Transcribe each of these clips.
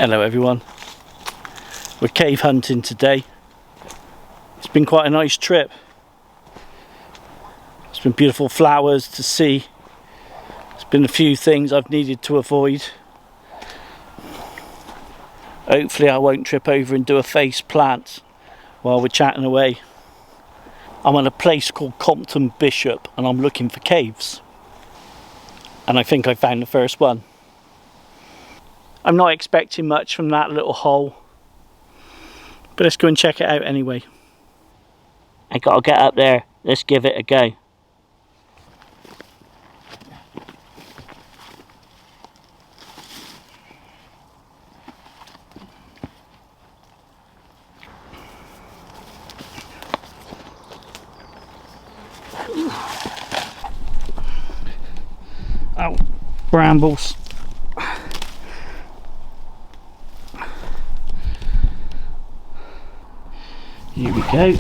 Hello everyone, we're cave hunting today. It's been quite a nice trip. It's been beautiful flowers to see. There's been a few things I've needed to avoid. Hopefully I won't trip over and do a face plant while we're chatting away. I'm at a place called Compton Bishop and I'm looking for caves. And I think I found the first one. I'm not expecting much from that little hole, but let's go and check it out anyway. I gotta get up there, let's give it a go. Oh, brambles. Here we go.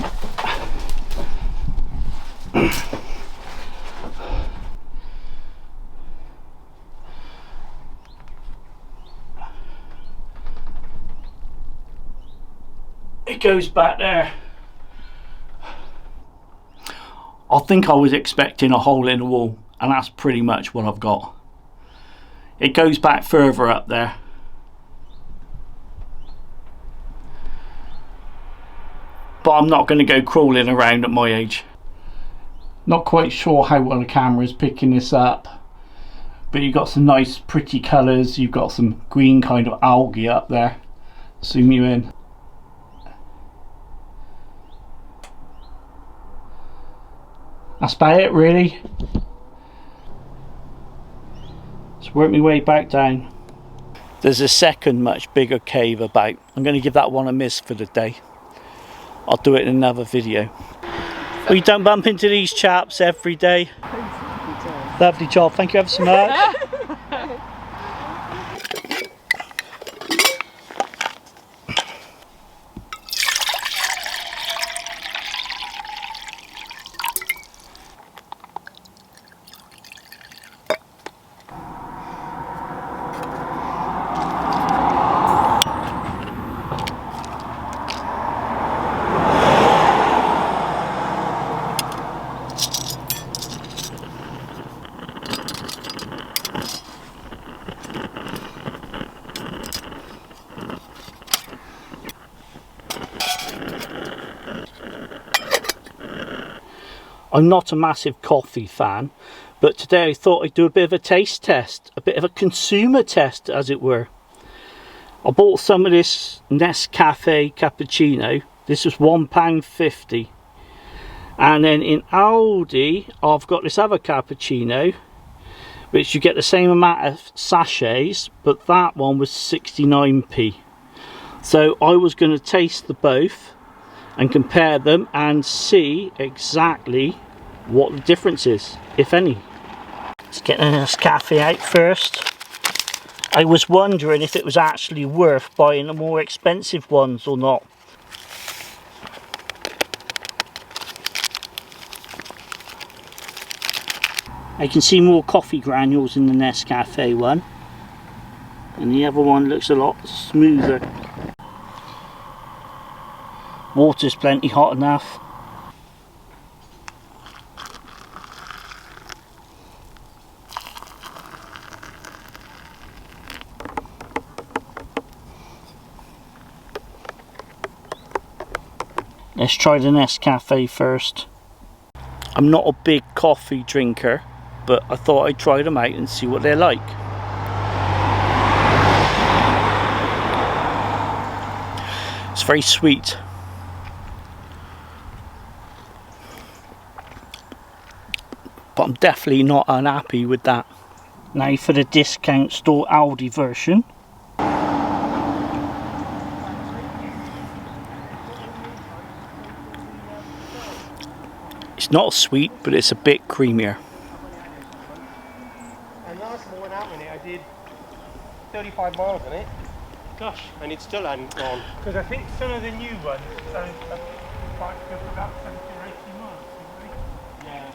It goes back there. I think I was expecting a hole in the wall, and that's pretty much what I've got. It goes back further up there. But I'm not going to go crawling around at my age. Not quite sure how well the camera is picking this up, but you've got some nice pretty colours. You've got some green kind of algae up there. Zoom you in. That's about it really. Let's work my way back down. There's a second much bigger cave about. I'm going to give that one a miss for the day. I'll do it in another video. Well, you don't bump into these chaps every day. Lovely job, thank you ever so much. I'm not a massive coffee fan, but today I thought I'd do a bit of a taste test, a bit of a consumer test as it were. I bought some of this Nescafe cappuccino. This was £1.50. And then in Aldi I've got this other cappuccino, which you get the same amount of sachets, but that one was 69p. So I was going to taste the both and compare them and see exactly what the difference is, if any. Let's get the Nescafe out first. I was wondering if it was actually worth buying the more expensive ones or not. I can see more coffee granules in the Nescafe one, and the other one looks a lot smoother. Water's plenty hot enough. Let's try the Nescafe first. I'm not a big coffee drinker, but I thought I'd try them out and see what they're like. It's very sweet. But I'm definitely not unhappy with that. Now for the discount store Aldi version. It's not sweet, but it's a bit creamier. And last time I went out in it, I did 35 miles on it. Gosh, and it still hadn't gone. Because I think some of the new ones sound quite good for about 70 or 80 miles. Yeah.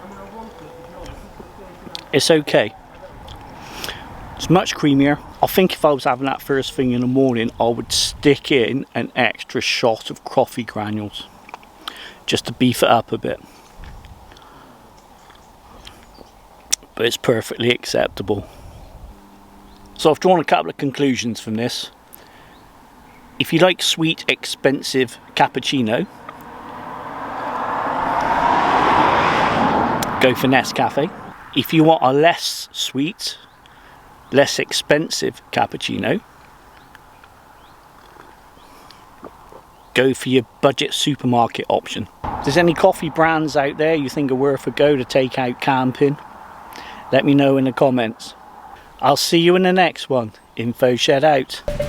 I mean, I wanted to be honest. It's okay. It's much creamier. I think if I was having that first thing in the morning, I would stick in an extra shot of coffee granules just to beef it up a bit. But it's perfectly acceptable. So I've drawn a couple of conclusions from this. If you like sweet, expensive cappuccino, go for Nescafe. If you want a less sweet, less expensive cappuccino, go for your budget supermarket option. If there's any coffee brands out there you think are worth a go to take out camping, let me know in the comments. I'll see you in the next one. InfoZhed out.